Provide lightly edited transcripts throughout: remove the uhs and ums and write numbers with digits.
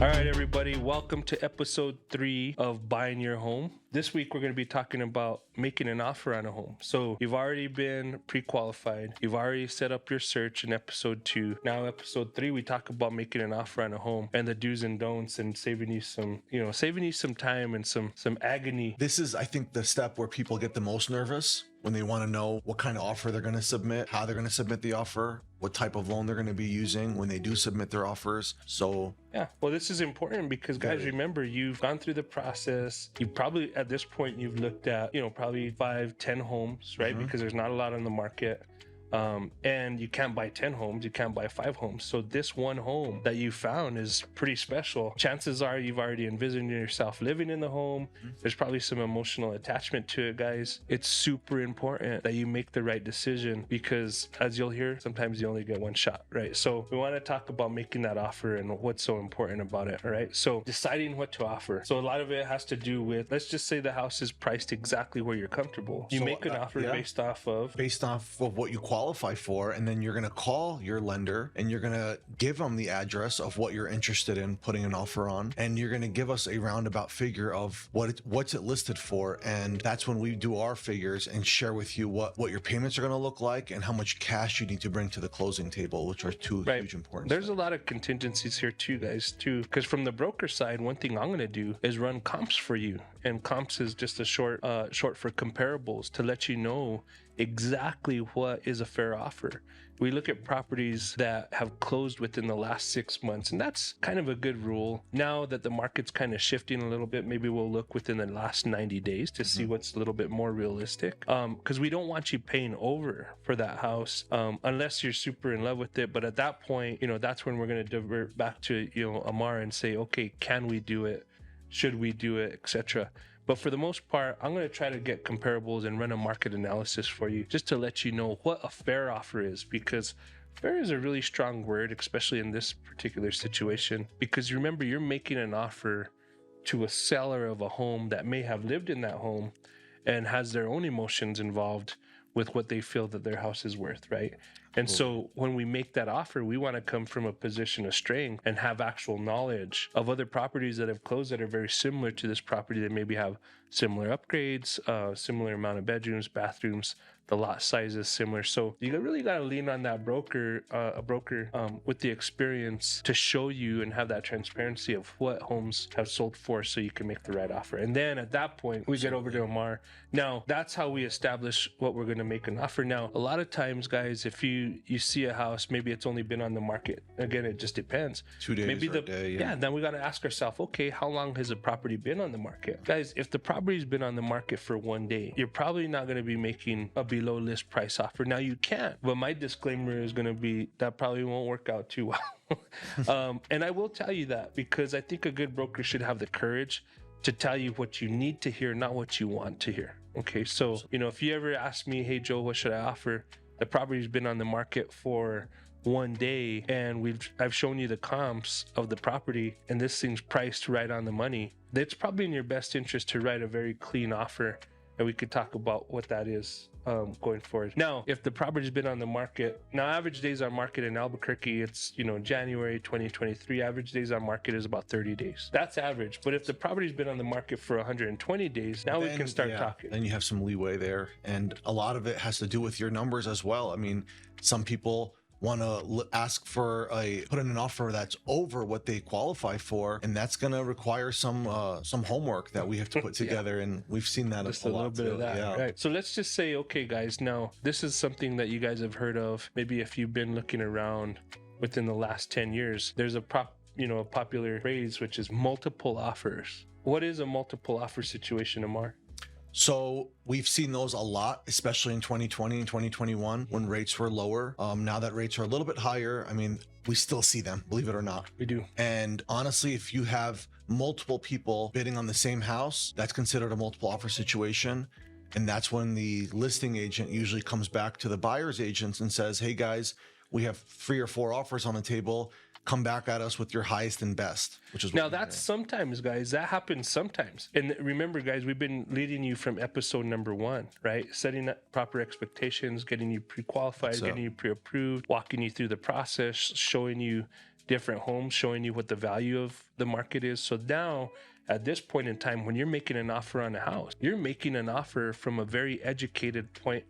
All right, everybody, welcome to episode 3 of Buying Your Home. This week, we're going to be talking about making an offer on a home. So you've already been pre-qualified. You've already set up your search in episode 2. Now, episode 3, we talk about making an offer on a home and the do's and don'ts and saving you some time and some agony. This is, I think, the step where people get the most nervous when they want to know what kind of offer they're going to submit, how they're going to submit the offer, what type of loan they're going to be using when they do submit their offers. So yeah, well, this is important because, guys, remember, you've gone through the process. You probably, at this point, you've looked at, probably 5-10 homes, right? Because there's not a lot on the market. And you can't buy 10 homes, you can't buy 5 homes. So this one home that you found is pretty special. Chances are you've already envisioned yourself living in the home. There's probably some emotional attachment to it, guys. It's super important that you make the right decision because, as you'll hear, sometimes you only get one shot, right? So we want to talk about making that offer and what's so important about it, all right? So deciding what to offer. So a lot of it has to do with, let's just say the house is priced exactly where you're comfortable. You make an offer based off of what you qualify for, and then you're going to call your lender and you're going to give them the address of what you're interested in putting an offer on, and you're going to give us a roundabout figure of what's it listed for. And that's when we do our figures and share with you what your payments are going to look like and how much cash you need to bring to the closing table, which are two huge important There's a lot of contingencies here too, guys, because from the broker side, one thing I'm going to do is run comps for you, and comps is just a short for comparables to let you know exactly what is a fair offer. We look at properties that have closed within the last 6 months, and that's kind of a good rule. Now that the market's kind of shifting a little bit, maybe we'll look within the last 90 days to see what's a little bit more realistic, because we don't want you paying over for that house unless you're super in love with it. But at that point, that's when we're going to divert back to Amar and say, okay, can we do it? Should we do it, etc. But for the most part, I'm going to try to get comparables and run a market analysis for you just to let you know what a fair offer is, because fair is a really strong word, especially in this particular situation, because remember, you're making an offer to a seller of a home that may have lived in that home and has their own emotions involved with what they feel that their house is worth, right? And so when we make that offer, we want to come from a position of strength and have actual knowledge of other properties that have closed that are very similar to this property, that maybe have similar upgrades, similar amount of bedrooms, bathrooms, the lot size is similar. So you really got to lean on that broker, with the experience to show you and have that transparency of what homes have sold for, so you can make the right offer. And then at that point, we get over to Amar. Now, that's how we establish what we're going to make an offer. Now, a lot of times, guys, if you see a house, maybe it's only been on the market. Again, it just depends. 2 days maybe or a day. Yeah, then we got to ask ourselves, okay, how long has the property been on the market? Guys, if the property's been on the market for 1 day, you're probably not going to be making a below list price offer. Now, you can, but my disclaimer is going to be that probably won't work out too well. And I will tell you that because I think a good broker should have the courage to tell you what you need to hear, not what you want to hear. Okay, so if you ever ask me, hey Joe, what should I offer? The property's been on the market for 1 day and I've shown you the comps of the property and this thing's priced right on the money. It's probably in your best interest to write a very clean offer, and we could talk about what that is going forward. Now, if the property's been on the market, now average days on market in Albuquerque, it's January 2023, average days on market is about 30 days. That's average. But if the property's been on the market for 120 days, now we can start talking. Then you have some leeway there, and a lot of it has to do with your numbers as well. I mean, some people want to ask for put in an offer that's over what they qualify for, and that's going to require some homework that we have to put together. And we've seen that just a little bit of that, right? So let's just say, okay, guys, now this is something that you guys have heard of. Maybe if you've been looking around within the last 10 years, there's a popular phrase, which is multiple offers. What is a multiple offer situation, Amar? So we've seen those a lot, especially in 2020 and 2021 when rates were lower. Now that rates are a little bit higher, I mean, we still see them, believe it or not. We do. And honestly, if you have multiple people bidding on the same house, that's considered a multiple offer situation. And that's when the listing agent usually comes back to the buyer's agents and says, hey guys, we have 3 or 4 offers on the table. Come back at us with your highest and best, which is now that's sometimes, guys, that happens sometimes. And remember, guys, we've been leading you from episode number 1, right? Setting up proper expectations, getting you pre-qualified, getting you pre-approved, walking you through the process, showing you different homes, showing you what the value of the market is. So now at this point in time, when you're making an offer on a house, you're making an offer from a very educated point,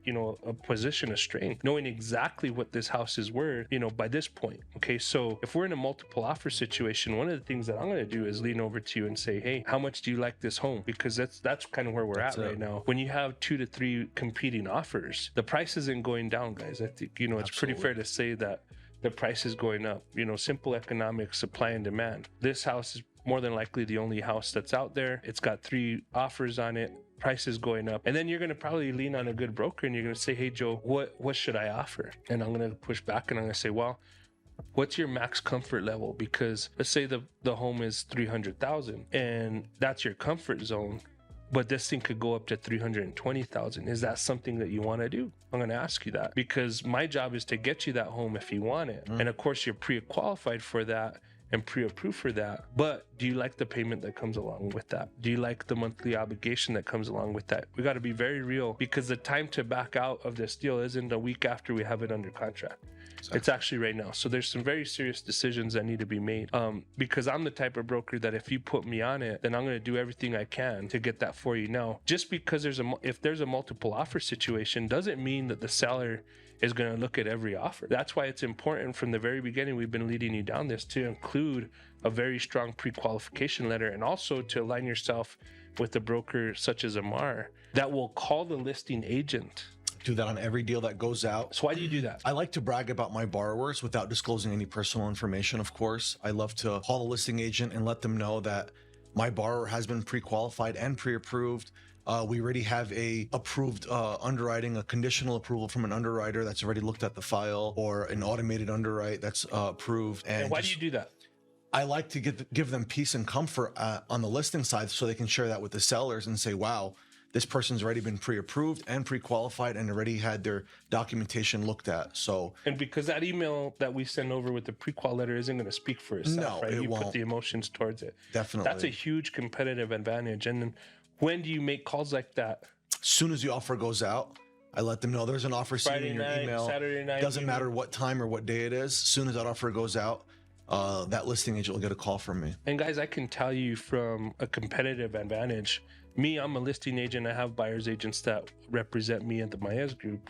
a position of strength, knowing exactly what this house is worth, by this point. Okay. So if we're in a multiple offer situation, one of the things that I'm going to do is lean over to you and say, hey, how much do you like this home? Because that's kind of where we're at right now. When you have 2 to 3 competing offers, the price isn't going down, guys. I think, it's pretty fair to say that the price is going up. Simple economics, supply and demand. This house is more than likely the only house that's out there. It's got 3 offers on it. Price is going up. And then you're going to probably lean on a good broker and you're going to say, hey, Joe, what should I offer? And I'm going to push back and I'm going to say, well, what's your max comfort level? Because let's say the home is 300,000 and that's your comfort zone, but this thing could go up to 320,000. Is that something that you want to do? I'm going to ask you that, because my job is to get you that home if you want it. And of course, you're pre-qualified for that and pre-approved for that. But do you like the payment that comes along with that? Do you like the monthly obligation that comes along with that? We got to be very real, because the time to back out of this deal isn't a week after we have it under contract. Exactly. It's actually right now. So there's some very serious decisions that need to be made, because I'm the type of broker that if you put me on it, then I'm going to do everything I can to get that for you. Now, just because if there's a multiple offer situation doesn't mean that the seller is going to look at every offer. That's why it's important from the very beginning, we've been leading you down this, to include a very strong pre-qualification letter, and also to align yourself with a broker such as Amar that will call the listing agent. Do that on every deal that goes out. So why do you do that? I like to brag about my borrowers without disclosing any personal information, of course. I love to call the listing agent and let them know that my borrower has been pre-qualified and pre-approved. We already have a approved underwriting, a conditional approval from an underwriter that's already looked at the file, or an automated underwrite that's approved. And why do you do that? I like to give them peace and comfort on the listing side, so they can share that with the sellers and say, wow, this person's already been pre-approved and pre-qualified and already had their documentation looked at. So, and because that email that we send over with the pre-qual letter isn't going to speak for itself, right? You put the emotions towards it. Definitely. That's a huge competitive advantage. And then when do you make calls like that? As soon as the offer goes out, I let them know there's an offer sitting in your email. Saturday night. Doesn't matter what time or what day it is. As soon as that offer goes out, that listing agent will get a call from me. And guys, I can tell you from a competitive advantage, I'm a listing agent. I have buyer's agents that represent me at the Maez Group.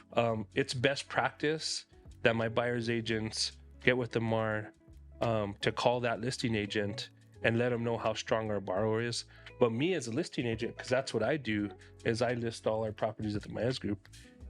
It's best practice that my buyer's agents get with Amar to call that listing agent and let them know how strong our borrower is. But me as a listing agent, because that's what I do, is I list all our properties at the Maez Group,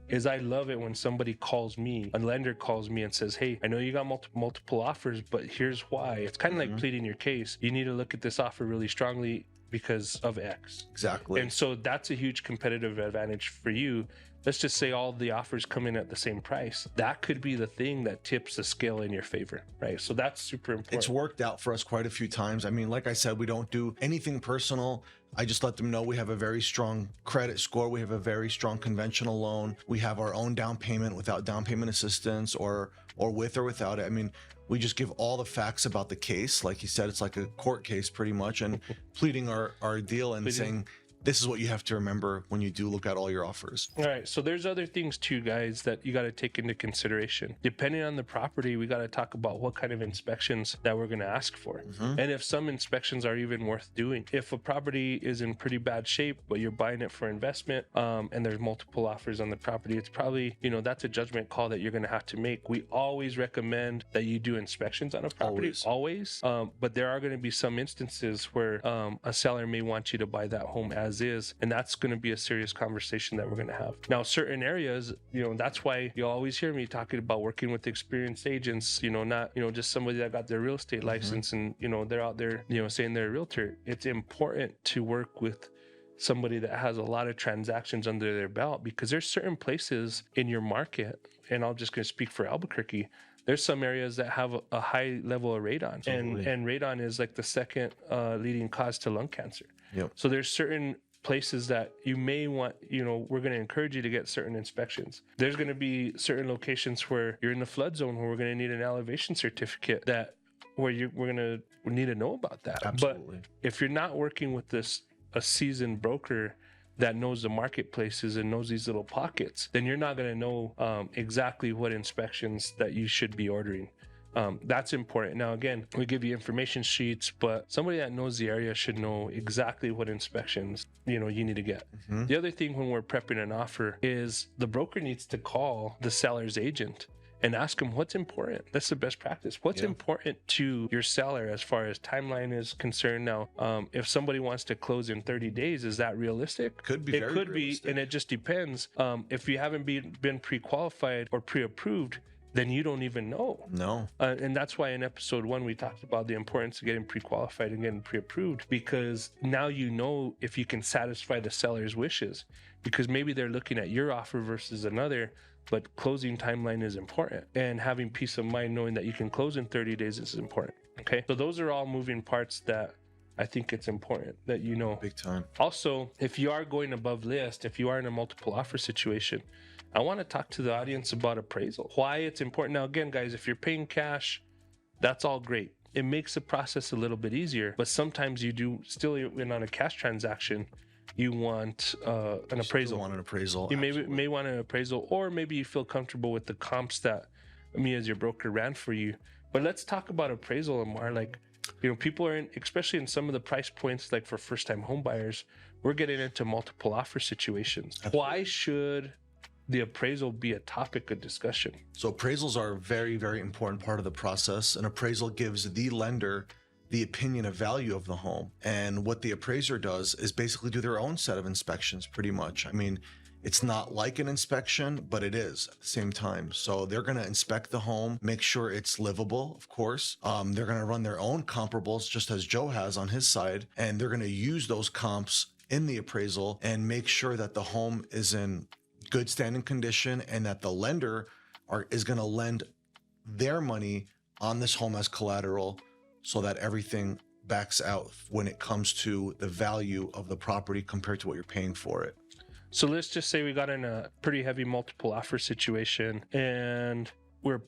is I love it when somebody calls me, a lender calls me and says, hey, I know you got multiple offers, but here's why. It's kind of like pleading your case. You need to look at this offer really strongly because of X. Exactly. And so that's a huge competitive advantage for you. Let's just say all the offers come in at the same price. That could be the thing that tips the scale in your favor, right? So that's super important. It's worked out for us quite a few times. I mean, like I said, we don't do anything personal. I just let them know we have a very strong credit score. We have a very strong conventional loan. We have our own down payment without down payment assistance, or with or without it. I mean, we just give all the facts about the case. Like you said, it's like a court case pretty much, and pleading our deal and saying, this is what you have to remember when you do look at all your offers. All right. So there's other things too, guys, that you got to take into consideration. Depending on the property, we got to talk about what kind of inspections that we're going to ask for. And if some inspections are even worth doing. If a property is in pretty bad shape, but you're buying it for investment, and there's multiple offers on the property, it's probably, that's a judgment call that you're going to have to make. We always recommend that you do inspections on a property, always. But there are going to be some instances where a seller may want you to buy that home as is, and that's going to be a serious conversation that we're going to have. Now, certain areas, that's why you'll always hear me talking about working with experienced agents, not just somebody that got their real estate license and they're out there saying they're a realtor. It's important to work with somebody that has a lot of transactions under their belt, because there's certain places in your market, and I'm just going to speak for Albuquerque, there's some areas that have a high level of radon, and radon is like the second leading cause to lung cancer. So there's certain places that you may want, we're going to encourage you to get certain inspections. There's going to be certain locations where you're in the flood zone where we're going to need an elevation certificate we're going to need to know about that. Absolutely. But if you're not working with a seasoned broker that knows the marketplaces and knows these little pockets, then you're not going to know exactly what inspections that you should be ordering. That's important. Now, again, we give you information sheets, but somebody that knows the area should know exactly what inspections, you need to get. Mhm. The other thing when we're prepping an offer is the broker needs to call the seller's agent and ask them what's important. That's the best practice. What's important to your seller as far as timeline is concerned? Now, if somebody wants to close in 30 days, is that realistic? Could be. It could be, and it just depends. If you haven't been pre-qualified or pre-approved, then you don't even know. No. And that's why in episode 1, we talked about the importance of getting pre-qualified and getting pre-approved, because now you know if you can satisfy the seller's wishes, because maybe they're looking at your offer versus another, but closing timeline is important, and having peace of mind knowing that you can close in 30 days is important. Okay, so those are all moving parts that I think it's important that you know. Big time. Also, if you are going above list, if you are in a multiple offer situation, I want to talk to the audience about appraisal, why it's important. Now, again, guys, if you're paying cash, that's all great. It makes the process a little bit easier, but sometimes you do still, in on a cash transaction, you want an appraisal. You want an appraisal. You may want an appraisal, or maybe you feel comfortable with the comps that me as your broker ran for you. But let's talk about appraisal, Amar. Like, people are in, especially in some of the price points, like for first-time home buyers, we're getting into multiple offer situations. Absolutely. Why should the appraisal be a topic of discussion? So appraisals are a very, very important part of the process. An appraisal gives the lender the opinion of value of the home. And what the appraiser does is basically do their own set of inspections, pretty much. I mean, it's not like an inspection, but it is at the same time. So they're going to inspect the home, make sure it's livable, of course. They're going to run their own comparables, just as Joe has on his side. And they're going to use those comps in the appraisal and make sure that the home is in good standing condition and that the lender is going to lend their money on this home as collateral, so that everything backs out when it comes to the value of the property compared to what you're paying for it. So let's just say we got in a pretty heavy multiple offer situation and we're,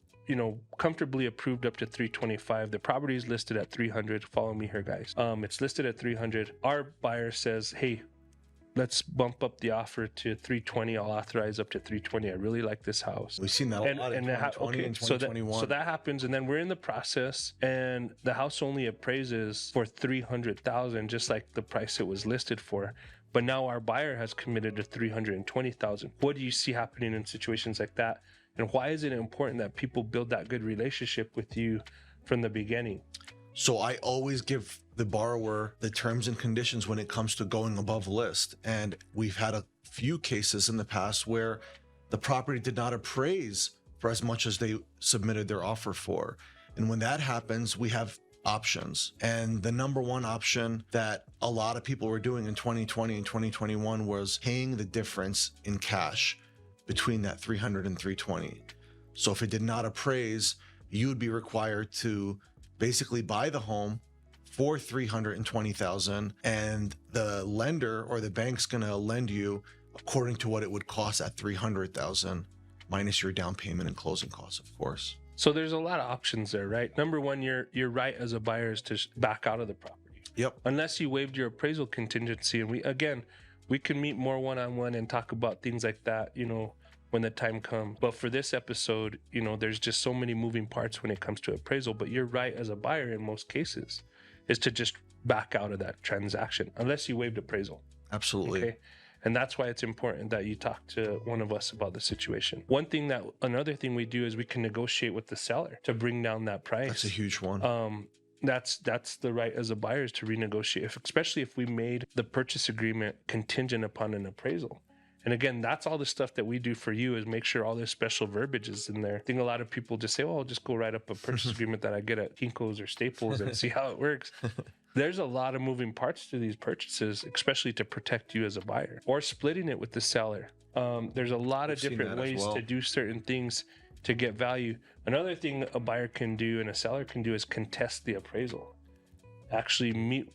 comfortably approved up to 325. The property is listed at 300. Follow me here, guys. It's listed at 300. Our buyer says, hey, let's bump up the offer to 320. I'll authorize up to 320. I really like this house. We've seen that a lot in 2020 and 2021. So that happens, and then we're in the process, and the house only appraises for $300,000, just like the price it was listed for. But now our buyer has committed to $320,000. What do you see happening in situations like that? And why is it important that people build that good relationship with you from the beginning? So I always give the borrower the terms and conditions when it comes to going above list. And we've had a few cases in the past where the property did not appraise for as much as they submitted their offer for. And when that happens, we have options. And the number one option that a lot of people were doing in 2020 and 2021 was paying the difference in cash between that 300 and 320. So if it did not appraise, you would be required to basically buy the home for $320,000, and the lender or the bank's going to lend you according to what it would cost at $300,000 minus your down payment and closing costs, of course. So there's a lot of options there, right? Number one, you're right as a buyer is to back out of the property. Yep. Unless you waived your appraisal contingency, and we can meet more one-on-one and talk about things like that, when the time comes. But for this episode, there's just so many moving parts when it comes to appraisal. But you're right as a buyer in most cases is to just back out of that transaction unless you waived appraisal. Absolutely. Okay. And that's why it's important that you talk to one of us about the situation. Another thing we do is we can negotiate with the seller to bring down that price. That's a huge one. That's the right as a buyer is to renegotiate, especially if we made the purchase agreement contingent upon an appraisal. And again, that's all the stuff that we do for you is make sure all this special verbiage is in there. I think a lot of people just say, oh, I'll just go write up a purchase agreement that I get at Kinko's or Staples and see how it works. There's a lot of moving parts to these purchases, especially to protect you as a buyer or splitting it with the seller. There's a lot of different ways to do certain things to get value. Another thing a buyer can do and a seller can do is contest the appraisal. Actually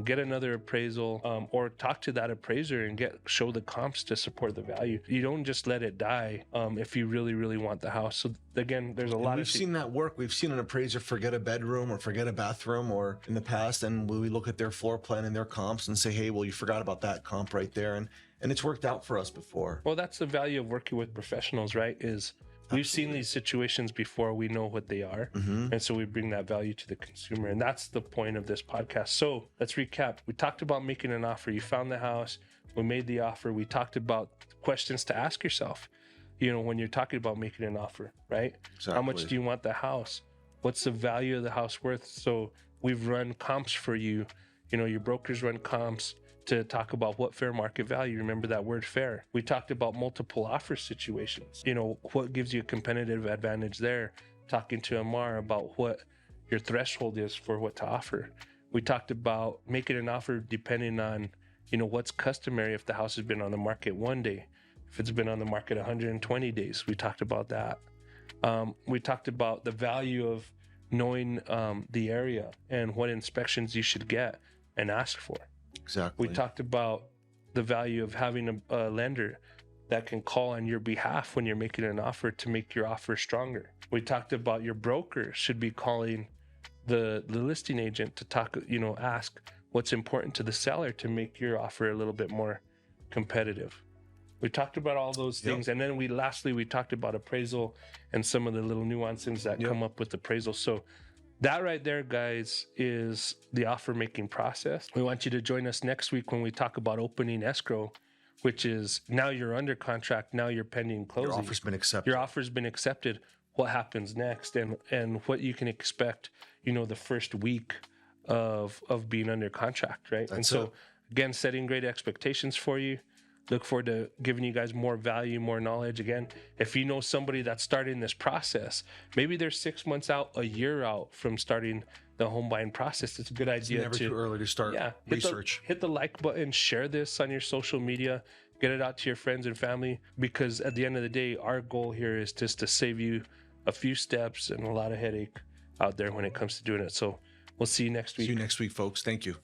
get another appraisal or talk to that appraiser and show the comps to support the value. You don't just let it die if you really, really want the house. So again, there's a lot we've seen that work. We've seen an appraiser forget a bedroom or forget a bathroom or in the past, and we look at their floor plan and their comps and say, hey, well, you forgot about that comp right there. And it's worked out for us before. Well, that's the value of working with professionals, right? Is We've seen these situations before. We know what they are. And so we bring that value to the consumer. And that's the point of this podcast. So let's recap. We talked about making an offer. You found the house. We made the offer. We talked about questions to ask yourself, when you're talking about making an offer, right? Exactly. How much do you want the house? What's the value of the house worth? So we've run comps for you. Your brokers run comps to talk about what fair market value. Remember that word fair. We talked about multiple offer situations. What gives you a competitive advantage there? Talking to Amar about what your threshold is for what to offer. We talked about making an offer depending on, what's customary if the house has been on the market 1 day, if it's been on the market 120 days. We talked about that. We talked about the value of knowing the area and what inspections you should get and ask for. Exactly. We talked about the value of having a lender that can call on your behalf when you're making an offer to make your offer stronger. We talked about your broker should be calling the listing agent to talk, ask what's important to the seller to make your offer a little bit more competitive. We talked about all those things. And then we talked about appraisal and some of the little nuances that come up with appraisal. So that right there, guys, is the offer making process. We want you to join us next week when we talk about opening escrow, which is now you're under contract, now you're pending closing. Your offer's been accepted. Your offer's been accepted. What happens next, and what you can expect, the first week of being under contract, right? That's and so it. Again, setting great expectations for you. Look forward to giving you guys more value, more knowledge. Again, if you know somebody that's starting this process, maybe they're 6 months out, a year out from starting the home buying process, it's a good idea. It's never too early to start research. Hit the like button, share this on your social media, get it out to your friends and family, because at the end of the day, our goal here is just to save you a few steps and a lot of headache out there when it comes to doing it. So we'll see you next week. See you next week, folks. Thank you.